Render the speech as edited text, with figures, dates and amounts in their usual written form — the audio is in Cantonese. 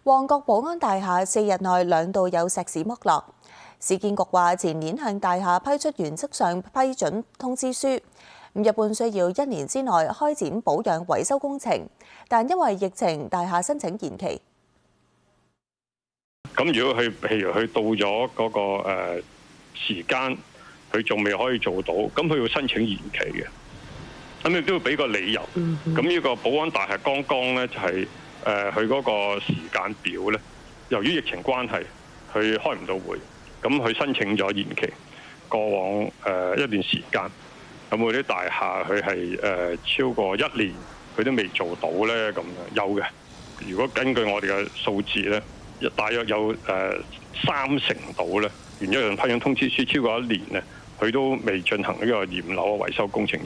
旺角保安大廈4日內2度有石屎剝落。市建局話前年向大廈批出原則上批准通知書，一般需要1年之內開展保養維修工程，但因為疫情，大廈申請延期。咁如果譬如佢到咗嗰個時間，佢仲未可以做到，咁佢要申請延期嘅。咁你都要俾個理由。咁呢個保安大廈剛剛咧就係佢嗰個時間表咧，由於疫情關係，佢開唔到會，咁佢申請咗延期。過往一段時間，咁嗰啲大廈佢係超過1年，佢都未做到咧，咁樣有嘅。如果根據我哋嘅數字咧，大約有30%到咧，原則上批准通知書超過1年咧，佢都未進行呢個驗樓嘅維修工程。